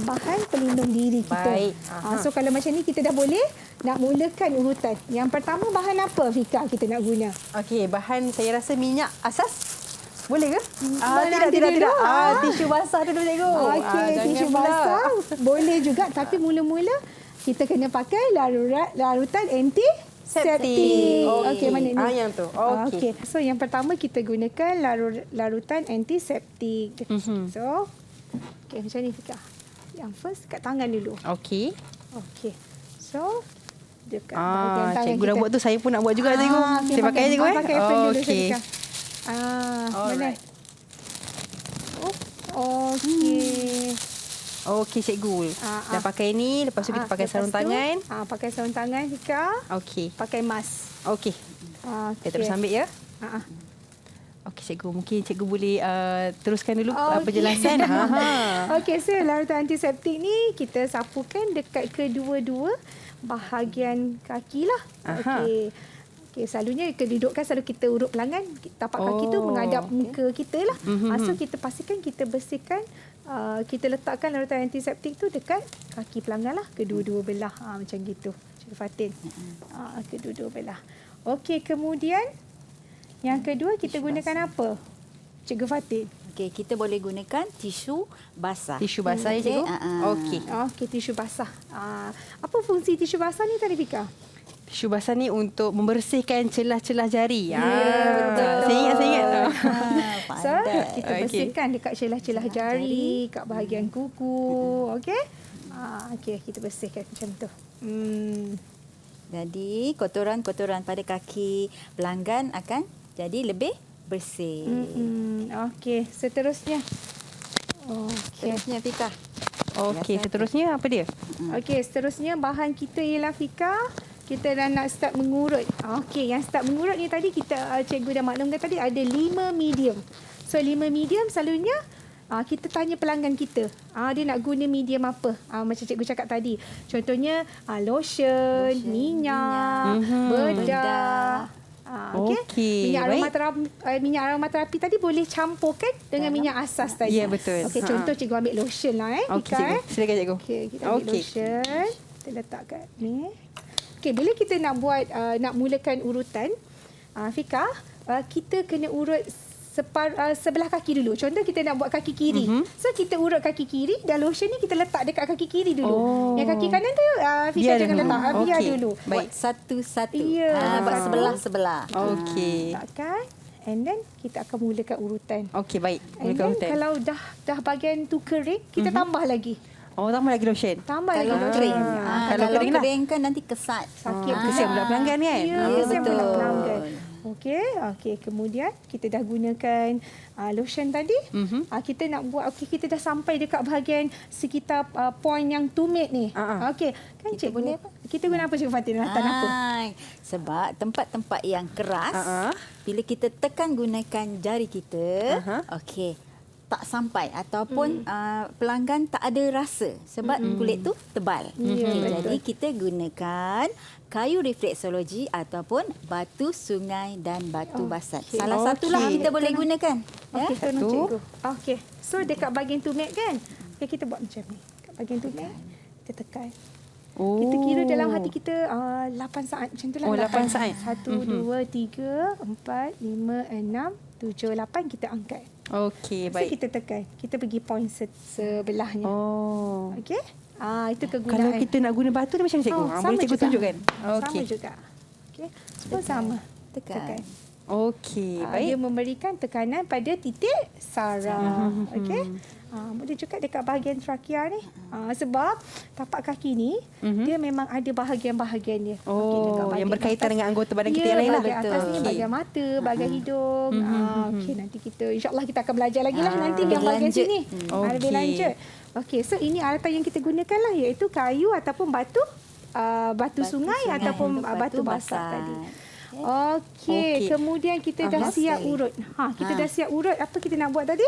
bahan pelindung diri kita. Baik. So kalau macam ni kita dah boleh nak mulakan urutan. Yang pertama bahan apa Fika kita nak guna? Okey, bahan saya rasa minyak asas. Boleh ke? Tidak. Tisu basah dulu cikgu. Okey, tisu basah boleh juga, tapi mula-mula kita kena pakai larutan antiseptik. Okey, mana ni? Yang tu. Okey. So yang pertama kita gunakan larutan antiseptik. So okey, macam ni Fika. Yang first kat tangan dulu. Okey. Okey. So dekat bahagian tangan cikgu kita. dah buat tu, saya pun nak buat juga cikgu. Okey, Saya pakai cikgu pakai apron dulu Okey. Fika. Mana? Alright. Okey. Okey cikgu. Dah pakai ni, lepas tu kita pakai lepas sarung tu, tangan. pakai sarung tangan Fika. Okey. Pakai mask. Okey. Okey. Kita terus ambil ya. Okey cikgu, mungkin cikgu boleh teruskan dulu penjelasan. Okey, so larutan antiseptik ni kita sapukan dekat kedua-dua bahagian kaki lah. Okey. Okey, selalunya kedudukan selalu kita urut pelanggan, tapak kaki tu menghadap muka kita lah. So kita pastikan kita bersihkan, kita letakkan larutan antiseptik tu dekat kaki pelanggan lah, kedua-dua belah. Macam gitu, Cikgu Fatin. Kedua-dua belah. Okey, kemudian yang kedua kita gunakan apa? Cikgu Fatin. Okey, kita boleh gunakan tisu basah. Tisu basah ya cikgu? Okey. Okey, tisu basah. Apa fungsi tisu basah ni tadi Fika? Tisu basah ni untuk membersihkan celah-celah jari. betul. Saya ingat. So, kita bersihkan dekat celah-celah jari, kat bahagian kuku. Okey? Okey, kita bersihkan macam tu. Jadi, kotoran-kotoran pada kaki pelanggan akan jadi lebih bersih. Okey, seterusnya. Okey. Seterusnya, Fika. Okey, seterusnya apa dia? Okey, seterusnya bahan kita ialah Fika. Kita dah nak start mengurut. Okey, yang start mengurut ni tadi kita cikgu dah maklumkan tadi ada 5 medium. So 5 medium selalunya kita tanya pelanggan kita. Dia nak guna medium apa? Macam cikgu cakap tadi. Contohnya lotion, minyak, bedah. Okey, Minyak aromaterapi tadi boleh campurkan dengan minyak asas tadi. Ya, betul. Okey, contoh cikgu ambil lotion lah Okey, Fika, cikgu. Silakan cikgu. Okey, kita ambil lotion. Kita letak kat ni. Okey, bila kita nak buat nak mulakan urutan, Fika, kita kena urut sebelah kaki dulu. Contoh kita nak buat kaki kiri. So kita urut kaki kiri dan lotion ni kita letak dekat kaki kiri dulu. Yang kaki kanan tu Fika jangan letak. Biar dulu. Buat satu-satu. Ya. Buat sebelah-sebelah. Okey. Letakkan. And then kita akan mulakan urutan. Okey, baik. And Mulakan then urutan. kalau dah bahagian tu kering, kita tambah lagi. Oh, tambah lagi lotion. Tambah Kalau lagi kering. Kalau Kalau kering lah. kering kan nanti kesat. Sakit Kesian pula pelanggan kan? Ya, Ya, kesian pula betul. pelanggan. Okey, kemudian kita dah gunakan lotion tadi. Kita nak buat, kita dah sampai dekat bahagian sekitar point yang tumit ni. Okey, kan Kita cikgu guna apa? Kita guna apa Cikgu Fatin? Latan apa? Sebab tempat-tempat yang keras, bila kita tekan gunakan jari kita, okey, tak sampai ataupun pelanggan tak ada rasa sebab kulit tu tebal. Ya, Okey, betul. jadi kita gunakan kayu refleksologi ataupun batu sungai dan batu basat. Salah satulah Okey. kita boleh gunakan. Okey, Ya? tolong Satu. cikgu. Okey. So dekat bahagian tumit kan? Okey, kita buat macam ni. Dekat bahagian tumit, kita tekan. Oh. Kita kira dalam hati kita 8 saat macam tu lah. Oh, 8 saat. 1, 2, 3, 4, 5, 6, 7, 8 kita angkat. Okey, So baik. kita tekan. Kita pergi point sebelahnya. Oh. Okey? Itu kegunaan. Kalau kita nak guna batu ni macam mana cikgu? sama Boleh cikgu juga. tunjukkan? Sama Okey. juga. Okey. Semua sama. Tekan. Okey, Dia baik. memberikan tekanan pada titik saraf. Okey. Boleh juga dekat bahagian trakea ni. Sebab tapak kaki ni dia memang ada bahagian-bahagian dia. Okey, dekat Oh, bahagian yang berkaitan atas. dengan anggota badan kita yang lain lah. Bahagian atas ni Okey. bahagian mata, bahagian hidung. Okey, nanti kita insya-Allah kita akan belajar lagi lah nanti lebih yang bahagian lanjut. sini. Lebih Okey. lanjut. Okey, so ini alatan yang kita gunakan lah iaitu kayu ataupun batu sungai ataupun batu basah tadi. Okey, Okey. kemudian kita dah Last siap sekali. urut. Kita dah siap urut. Apa kita nak buat tadi?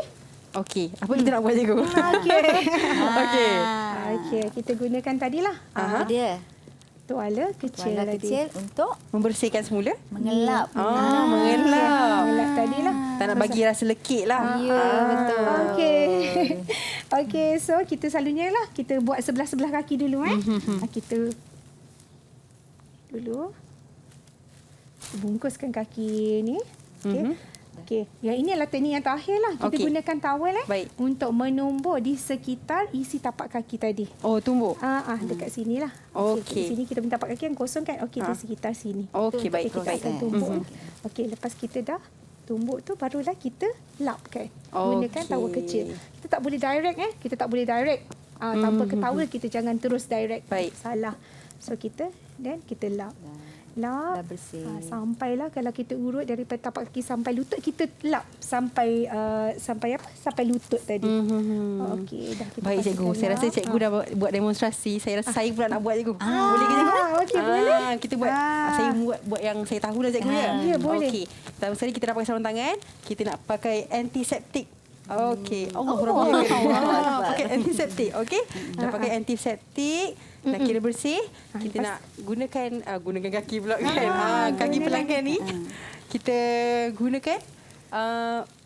Okey, apa kita nak buat cikgu? Okey. Okey. Okey, kita gunakan tadilah Itu dia. tuala kecil Tuala tadi. kecil untuk Membersihkan semula. mengelap. Mengelap. Mengelap tadilah. Tak nak bagi rasa lekit lah. Ya, betul. Okey. Okey, so kita selalunya lah kita buat sebelah-sebelah kaki dulu kita dulu bungkuskan kaki ni. Okey. Okey, yang ini adalah teknik yang terakhir lah. Kita Okey. gunakan towel Baik. untuk menumbuk di sekitar isi tapak kaki tadi. Oh, tumbuk. Dekat sini lah. Okey. Di sini kita punya tapak kaki yang kosong kan. Okey, di sekitar sini. Okey, baik. Kita Baik. akan tumbuk. Okey, lepas kita dah tumbuk tu barulah kita lapkan. Gunakan Okey. towel kecil. Kita tak boleh direct Kita tak boleh direct. Tanpa ke towel kita jangan terus direct. Baik. Salah. So kita lap. Dah bersih. Sampailah kalau kita urut daripada tapak kaki sampai lutut kita lap sampai sampai lutut tadi. Okey, dah kita Baik cikgu, pastikan saya rasa lap. cikgu dah buat demonstrasi. Saya rasa saya pula nak buat cikgu. Boleh ke cikgu? Okey, boleh. Kita buat saya buat yang saya tahu lah cikgu ya. Ya, boleh. Okey. Pertama sekali kita nak pakai sarung tangan, kita nak pakai antiseptik. Okey. Allah Akbar. Pakai antiseptik, okey? Dah pakai antiseptik, nak kira bersih, kita nak gunakan kaki pula kan. Kaki pelanggan ni kita gunakan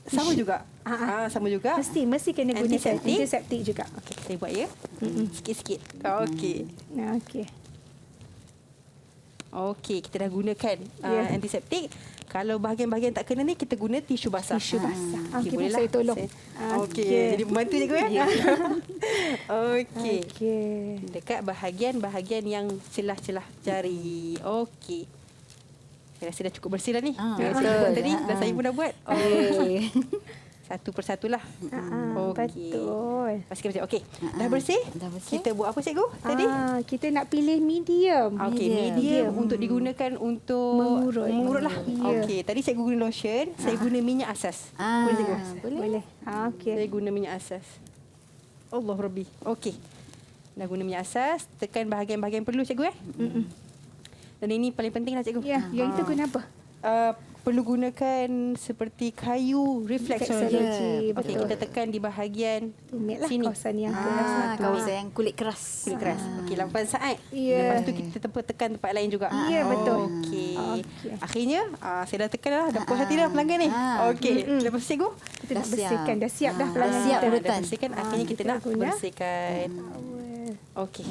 sama juga. Sama juga. Mesti kena guna Antiseptik. antiseptik juga. Okey, saya buat ya. Sikit-sikit. Okey. Okey. Okey, kita dah gunakan Ya. antiseptik. Kalau bahagian-bahagian tak kena ni, kita guna tisu basah. Tisu basah. Okey, boleh saya tolong. Okey, Okey. jadi pembantu cikgu ya. Okey. Okey. Dekat bahagian-bahagian yang celah-celah jari. Okey. Saya rasa dah cukup bersih dah ni. Yang betul. saya buat tadi, dah saya pun dah buat. Okey. Satu persatulah. Okey. Betul. Pastikan bersih. Okey. Dah bersih? Dah bersih. Kita buat apa cikgu tadi? Kita nak pilih medium. Okey, medium untuk digunakan untuk Mengurut. lah. Ya. Okey, tadi saya guna lotion, saya guna minyak asas. Boleh cikgu? Boleh. Okey. Saya guna minyak asas. Allah Rabbi. Okey. Dah guna minyak asas, tekan bahagian-bahagian perlu cikgu Dan ini paling penting lah cikgu. Ya, yang itu guna apa? Perlu gunakan seperti kayu refleksologi. Refleksologi, Okey, betul. kita tekan di bahagian Tumit lah sini. kawasan yang keras. Kawasan yang kulit keras. Kulit keras. Okey, 8 saat. Ya. Lepas tu kita tekan tempat lain juga. Ya, betul. Okey. Okey. Akhirnya saya dah tekan dah. Dah puas hati dah pelanggan ni. Okey. Lepas tu cikgu, Kita nak Dah bersihkan. siap. Dah siap dah Dah pelanggan siap kita. urutan. dah bersihkan. Akhirnya kita kita nak guna bersihkan. Towel. Okey.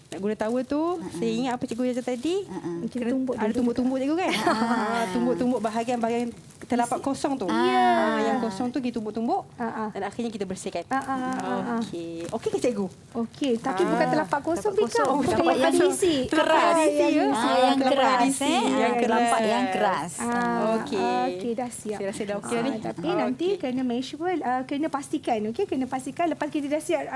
Nak guna towel tu, saya ingat apa cikgu ajar tadi. Kita tumbuk Ada dulu. tumbuk-tumbuk cikgu kan? Tumbuk-tumbuk bahagian-bahagian terdapat kosong tu. Yang kosong tu kita tumbuk-tumbuk dan akhirnya kita bersihkan. Okey. Okey ke cikgu? Okey, tapi bukan telapak kosong, Fika. kosong. Bukan Telapak yang ada yang isi. keras. Yang keras. Yang Telapak keras. yang keras. Okey. Dah siap. Saya rasa dah okey ni. Tapi nanti kena make sure, kena pastikan, kena pastikan lepas kita dah siap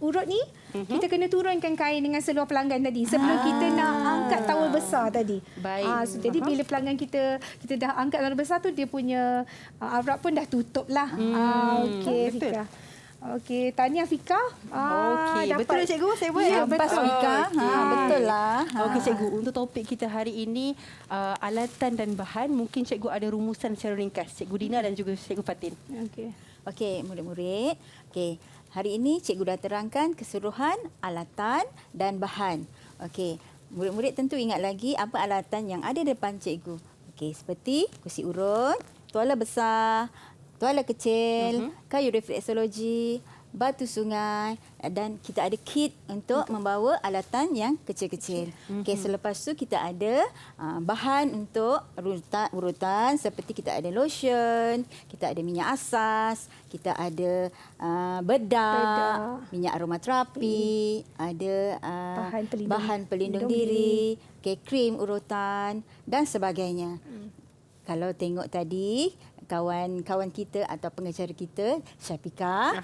urut ni, kita kena turunkan kain dengan seluar pelanggan tadi sebelum kita nak angkat towel besar tadi. Baik. So, jadi bila pelanggan kita dah angkat towel besar tu, dia punya aurat pun dah tutup lah. Okey, betul. Fika. Okey, tahniah Fika. Okey, betul lah cikgu saya buat. Ya, Pas betul. Fika. Betul lah. Okey cikgu, untuk topik kita hari ini alatan dan bahan, mungkin cikgu ada rumusan secara ringkas. Cikgu Dina dan juga cikgu Fatin. Okey. Okey, murid-murid. Okey, hari ini cikgu dah terangkan keseluruhan alatan dan bahan. Okey, murid-murid tentu ingat lagi apa alatan yang ada depan cikgu. Okey, seperti kursi urut, tuala besar, tuala kecil, kayu refleksologi, batu sungai dan kita ada kit untuk membawa alatan yang kecil-kecil. Okey, selepas tu kita ada bahan untuk urutan seperti kita ada lotion, kita ada minyak asas, kita ada bedak, minyak aromaterapi, ada bahan pelindung diri, okey, krim urutan dan sebagainya. Kalau tengok tadi kawan-kawan kita atau pengacara kita, Syafika,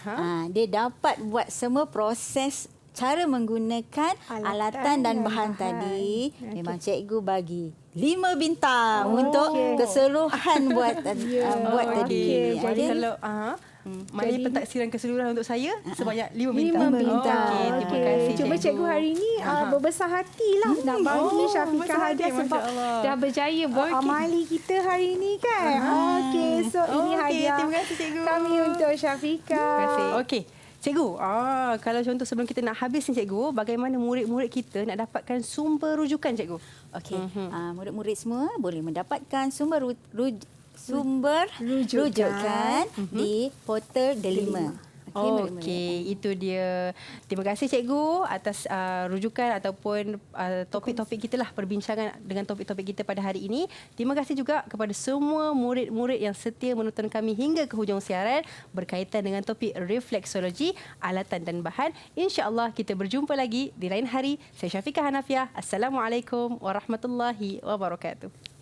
dia dapat buat semua proses cara menggunakan alatan dan bahan tadi. Memang cikgu bagi 5 bintang untuk keseluruhan buat tadi. Jadi kalau mari pentaksiran keseluruhan untuk saya sebanyak 5 bintang. 5 bintang. Okey, terima kasih Cuma cikgu hari ini berbesar hatilah nak bagi Syafika besar hati, hadiah sebab Masya Allah. dah berjaya buat amali kita hari ini kan. Okey, so ini hadiah terima kasih cikgu. kami untuk Syafika. Terima kasih. Okey. Cikgu, kalau contoh sebelum kita nak habis ni cikgu, bagaimana murid-murid kita nak dapatkan sumber rujukan cikgu? Okey, murid-murid semua boleh mendapatkan sumber Rujukan. rujukan di portal Delima. Okey, itu dia. Terima kasih cikgu atas rujukan ataupun topik-topik kita lah, perbincangan dengan topik-topik kita pada hari ini. Terima kasih juga kepada semua murid-murid yang setia menonton kami hingga ke hujung siaran berkaitan dengan topik refleksologi, alatan dan bahan. InsyaAllah kita berjumpa lagi di lain hari. Saya Syafika Hanafiah. Assalamualaikum warahmatullahi wabarakatuh.